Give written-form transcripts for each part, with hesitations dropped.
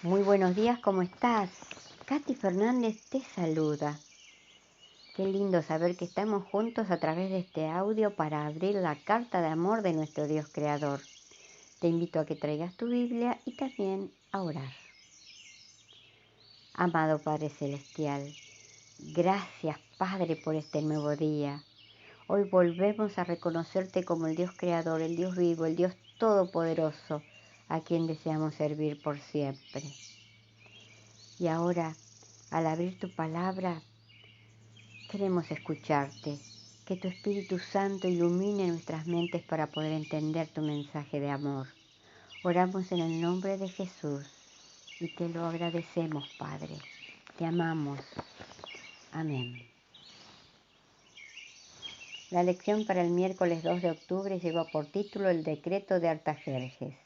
Muy buenos días, ¿cómo estás? Katy Fernández te saluda. Qué lindo saber que estamos juntos a través de este audio para abrir la carta de amor de nuestro Dios Creador. Te invito a que traigas tu Biblia y también a orar. Amado Padre Celestial, gracias Padre por este nuevo día. Hoy volvemos a reconocerte como el Dios Creador, el Dios vivo, el Dios Todopoderoso, a quien deseamos servir por siempre. Y ahora, al abrir tu palabra, queremos escucharte, que tu Espíritu Santo ilumine nuestras mentes para poder entender tu mensaje de amor. Oramos en el nombre de Jesús y te lo agradecemos, Padre. Te amamos. Amén. La lección para el miércoles 2 de octubre lleva por título el decreto de Artajerjes.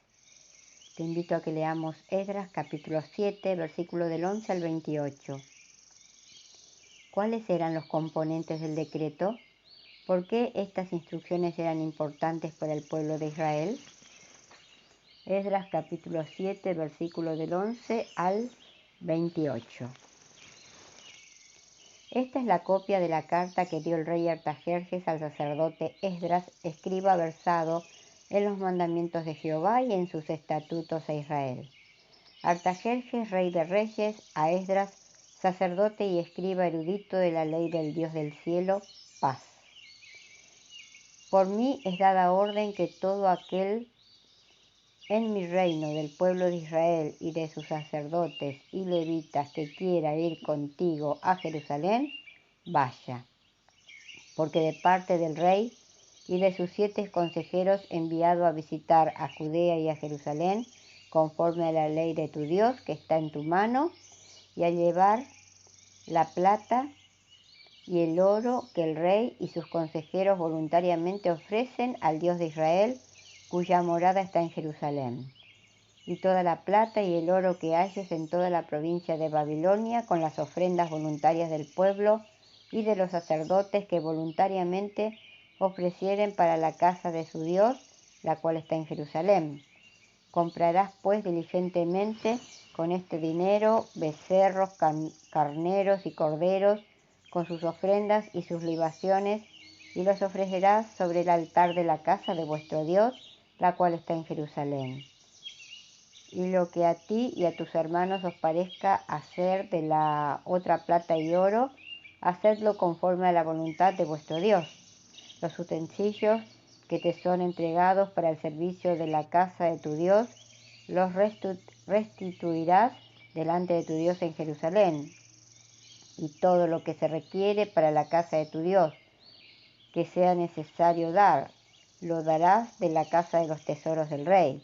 Te invito a que leamos Esdras capítulo 7, versículo del 11 al 28. ¿Cuáles eran los componentes del decreto? ¿Por qué estas instrucciones eran importantes para el pueblo de Israel? Esdras capítulo 7, versículo del 11 al 28. Esta es la copia de la carta que dio el rey Artajerjes al sacerdote Esdras, escriba versado en los mandamientos de Jehová y en sus estatutos a Israel. Artajerjes, rey de reyes, a Esdras, sacerdote y escriba erudito de la ley del Dios del cielo, paz. Por mí es dada orden que todo aquel en mi reino del pueblo de Israel y de sus sacerdotes y levitas que quiera ir contigo a Jerusalén, vaya, porque de parte del rey y de sus 7 consejeros enviado a visitar a Judea y a Jerusalén, conforme a la ley de tu Dios que está en tu mano, y a llevar la plata y el oro que el rey y sus consejeros voluntariamente ofrecen al Dios de Israel, cuya morada está en Jerusalén, y toda la plata y el oro que halles en toda la provincia de Babilonia, con las ofrendas voluntarias del pueblo y de los sacerdotes que voluntariamente ofrecieren para la casa de su Dios, la cual está en Jerusalén. Comprarás pues diligentemente con este dinero becerros, carneros y corderos, con sus ofrendas y sus libaciones, y los ofrecerás sobre el altar de la casa de vuestro Dios, la cual está en Jerusalén. Y lo que a ti y a tus hermanos os parezca hacer de la otra plata y oro, hacedlo conforme a la voluntad de vuestro Dios. Los utensilios que te son entregados para el servicio de la casa de tu Dios, los restituirás delante de tu Dios en Jerusalén. Y todo lo que se requiere para la casa de tu Dios, que sea necesario dar, lo darás de la casa de los tesoros del rey.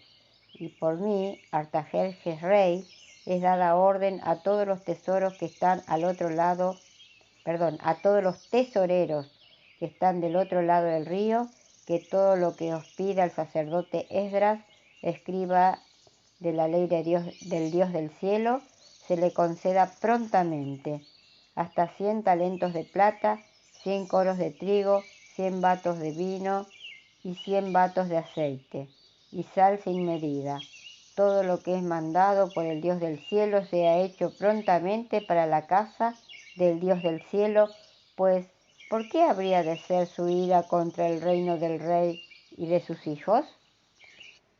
Y por mí, Artajerjes rey, es dada orden a todos los tesoros que están al otro lado, a todos los tesoreros que están del otro lado del río, que todo lo que os pida el sacerdote Esdras, escriba de la ley de Dios, del Dios del cielo, se le conceda prontamente, hasta 100 talentos de plata, 100 coros de trigo, 100 batos de vino y 100 batos de aceite, y sal sin medida. Todo lo que es mandado por el Dios del cielo sea hecho prontamente para la casa del Dios del cielo, pues ¿por qué habría de ser su ira contra el reino del rey y de sus hijos?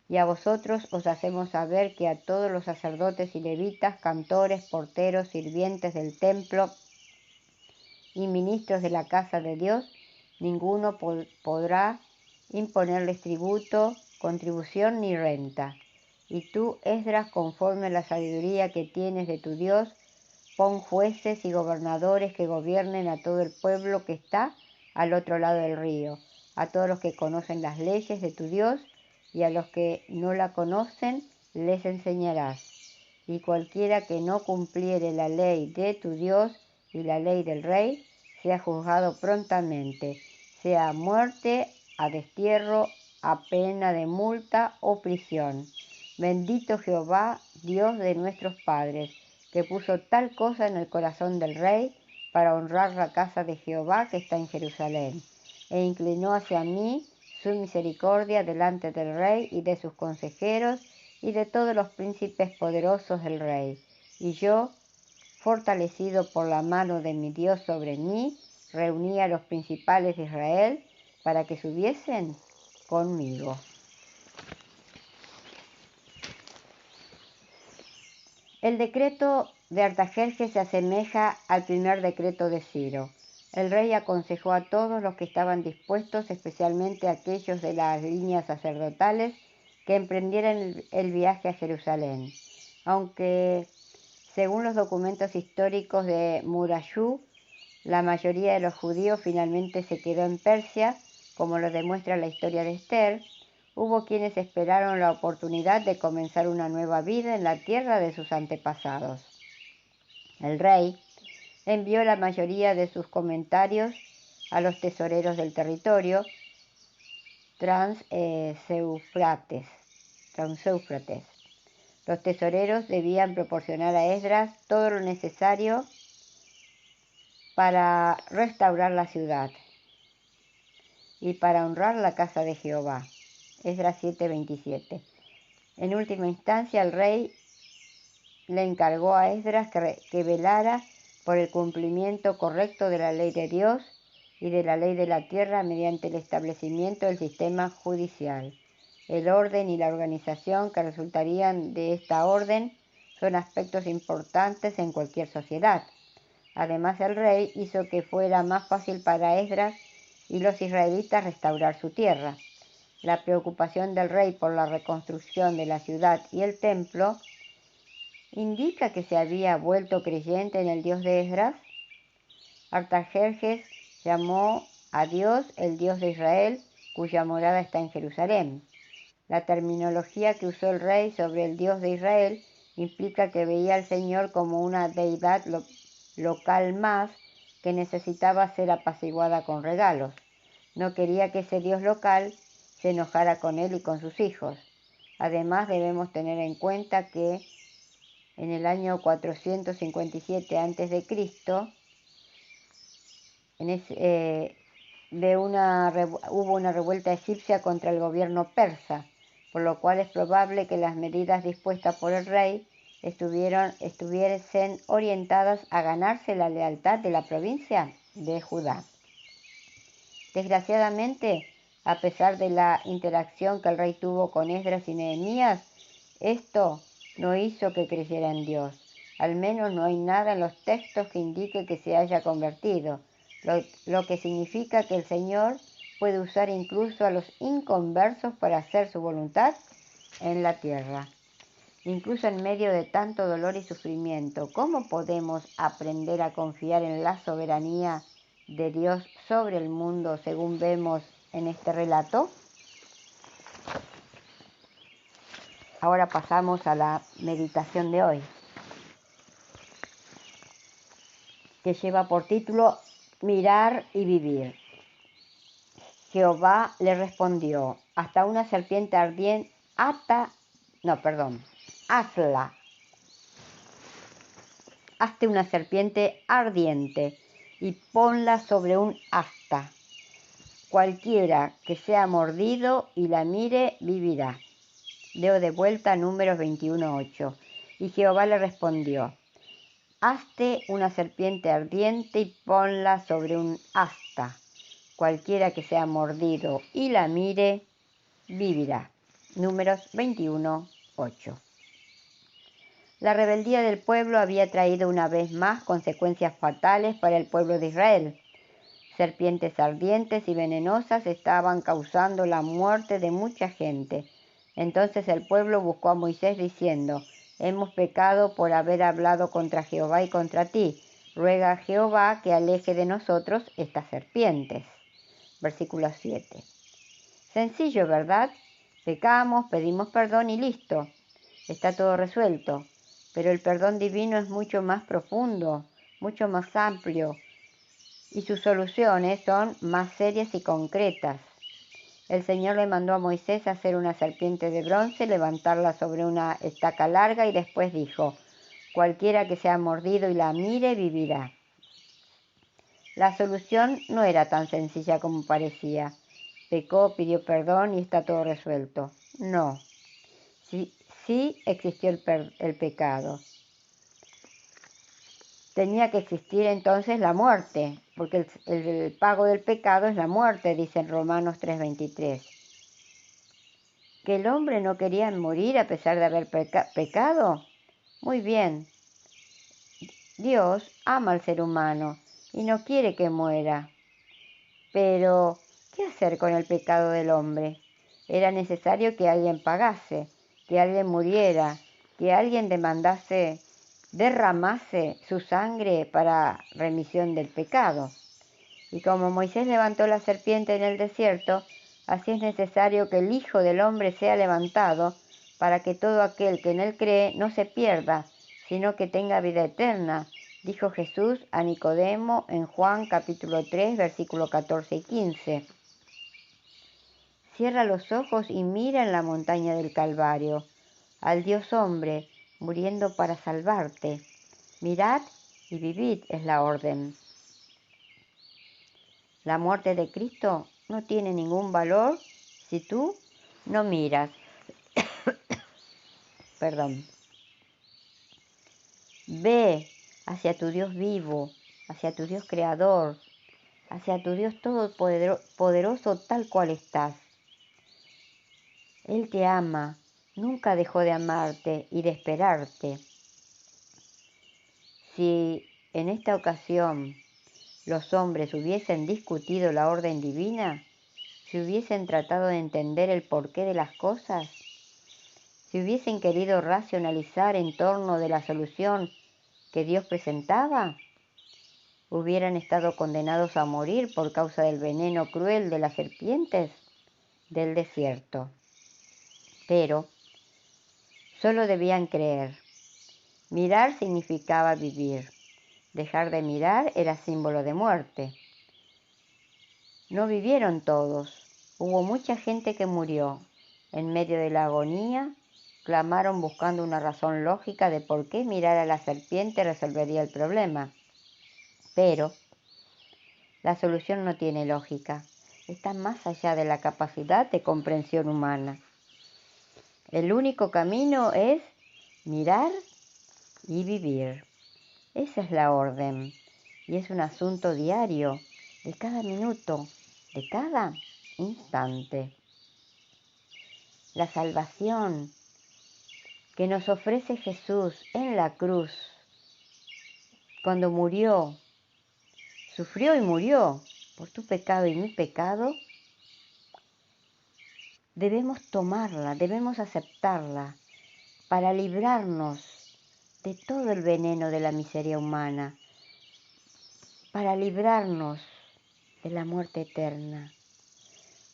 Y a vosotros os hacemos saber que a todos los sacerdotes y levitas, cantores, porteros, sirvientes del templo y ministros de la casa de Dios, ninguno podrá imponerles tributo, contribución ni renta. Y tú, Esdras, conforme a la sabiduría que tienes de tu Dios, pon jueces y gobernadores que gobiernen a todo el pueblo que está al otro lado del río, a todos los que conocen las leyes de tu Dios, y a los que no la conocen les enseñarás. Y cualquiera que no cumpliere la ley de tu Dios y la ley del rey, sea juzgado prontamente, sea a muerte, a destierro, a pena de multa o prisión. Bendito Jehová, Dios de nuestros padres, que puso tal cosa en el corazón del rey para honrar la casa de Jehová que está en Jerusalén, e inclinó hacia mí su misericordia delante del rey y de sus consejeros, y de todos los príncipes poderosos del rey. Y yo, fortalecido por la mano de mi Dios sobre mí, reuní a los principales de Israel para que subiesen conmigo. El decreto de Artajerjes se asemeja al primer decreto de Ciro. El rey aconsejó a todos los que estaban dispuestos, especialmente a aquellos de las líneas sacerdotales, que emprendieran el viaje a Jerusalén. Aunque, según los documentos históricos de Murayú, la mayoría de los judíos finalmente se quedó en Persia, como lo demuestra la historia de Esther, hubo quienes esperaron la oportunidad de comenzar una nueva vida en la tierra de sus antepasados. El rey envió la mayoría de sus comentarios a los tesoreros del territorio transeufrates. Los tesoreros debían proporcionar a Esdras todo lo necesario para restaurar la ciudad y para honrar la casa de Jehová. Esdras 7:27. En última instancia, el rey le encargó a Esdras que velara por el cumplimiento correcto de la ley de Dios y de la ley de la tierra mediante el establecimiento del sistema judicial. El orden y la organización que resultarían de esta orden son aspectos importantes en cualquier sociedad. Además, el rey hizo que fuera más fácil para Esdras y los israelitas restaurar su tierra. La preocupación del rey por la reconstrucción de la ciudad y el templo indica que se había vuelto creyente en el Dios de Esdras. Artajerjes llamó a Dios el Dios de Israel, cuya morada está en Jerusalén. La terminología que usó el rey sobre el Dios de Israel implica que veía al Señor como una deidad local más que necesitaba ser apaciguada con regalos. No quería que ese Dios local se enojara con él y con sus hijos. Además, debemos tener en cuenta que en el año 457 a.C., hubo una revuelta egipcia contra el gobierno persa, por lo cual es probable que las medidas dispuestas por el rey estuviesen orientadas a ganarse la lealtad de la provincia de Judá. Desgraciadamente, a pesar de la interacción que el rey tuvo con Esdras y Nehemías, esto no hizo que creyera en Dios. Al menos no hay nada en los textos que indique que se haya convertido, lo que significa que el Señor puede usar incluso a los inconversos para hacer su voluntad en la tierra. Incluso en medio de tanto dolor y sufrimiento, ¿cómo podemos aprender a confiar en la soberanía de Dios sobre el mundo, según vemos en este relato? Ahora pasamos a la meditación de hoy, que lleva por título Mirar y vivir. Jehová le respondió: hasta una serpiente ardiente, hazla. Hazte una serpiente ardiente y ponla sobre un asta. Cualquiera que sea mordido y la mire, vivirá. Leo de vuelta Números 21:8. Y Jehová le respondió: hazte una serpiente ardiente y ponla sobre un asta. Cualquiera que sea mordido y la mire, vivirá. Números 21:8. La rebeldía del pueblo había traído una vez más consecuencias fatales para el pueblo de Israel. Serpientes ardientes y venenosas estaban causando la muerte de mucha gente. Entonces el pueblo buscó a Moisés diciendo: hemos pecado por haber hablado contra Jehová y contra ti. Ruega a Jehová que aleje de nosotros estas serpientes. Versículo 7. Sencillo, ¿verdad? Pecamos, pedimos perdón y listo. Está todo resuelto. Pero el perdón divino es mucho más profundo, mucho más amplio, y sus soluciones son más serias y concretas. El Señor le mandó a Moisés a hacer una serpiente de bronce, levantarla sobre una estaca larga y después dijo: cualquiera que sea mordido y la mire, vivirá. La solución no era tan sencilla como parecía. Pecó, pidió perdón y está todo resuelto. No. Si sí existió el pecado. Tenía que existir entonces la muerte, porque el pago del pecado es la muerte, dice en Romanos 3:23. ¿Que el hombre no quería morir a pesar de haber pecado? Muy bien, Dios ama al ser humano y no quiere que muera. Pero, ¿qué hacer con el pecado del hombre? Era necesario que alguien pagase, que alguien muriera, que alguien derramase su sangre para remisión del pecado. Y como Moisés levantó la serpiente en el desierto, así es necesario que el Hijo del Hombre sea levantado, para que todo aquel que en él cree no se pierda, sino que tenga vida eterna, dijo Jesús a Nicodemo en Juan capítulo 3, versículos 14 y 15. Cierra los ojos y mira en la montaña del Calvario al Dios hombre muriendo para salvarte. Mirad y vivid es la orden. La muerte de Cristo no tiene ningún valor si tú no miras. Perdón. Ve hacia tu Dios vivo, hacia tu Dios creador, hacia tu Dios todopoderoso tal cual estás. Él te ama, nunca dejó de amarte y de esperarte. Si en esta ocasión los hombres hubiesen discutido la orden divina, si hubiesen tratado de entender el porqué de las cosas, si hubiesen querido racionalizar en torno de la solución que Dios presentaba, hubieran estado condenados a morir por causa del veneno cruel de las serpientes del desierto. Pero solo debían creer. Mirar significaba vivir. Dejar de mirar era símbolo de muerte. No vivieron todos. Hubo mucha gente que murió. En medio de la agonía, clamaron buscando una razón lógica de por qué mirar a la serpiente resolvería el problema. Pero la solución no tiene lógica. Está más allá de la capacidad de comprensión humana. El único camino es mirar y vivir. Esa es la orden. Y es un asunto diario, de cada minuto, de cada instante. La salvación que nos ofrece Jesús en la cruz, cuando murió, sufrió y murió por tu pecado y mi pecado, debemos tomarla, debemos aceptarla para librarnos de todo el veneno de la miseria humana, para librarnos de la muerte eterna,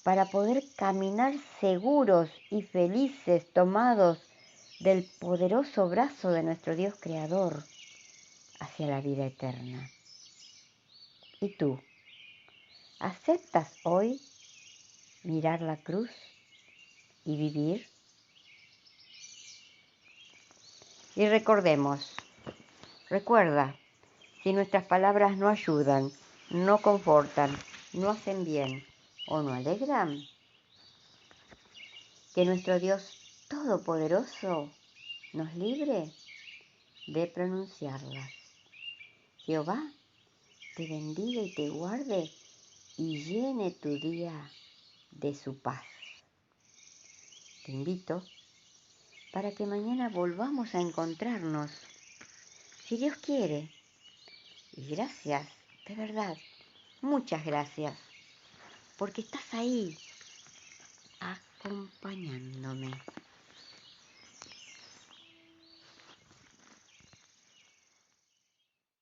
para poder caminar seguros y felices tomados del poderoso brazo de nuestro Dios Creador hacia la vida eterna. ¿Y tú? ¿Aceptas hoy mirar la cruz y vivir? Y recuerda, si nuestras palabras no ayudan, no confortan, no hacen bien o no alegran, que nuestro Dios Todopoderoso nos libre de pronunciarlas. Jehová te bendiga y te guarde y llene tu día de su paz. Te invito para que mañana volvamos a encontrarnos, si Dios quiere. Y gracias, de verdad, muchas gracias, porque estás ahí acompañándome.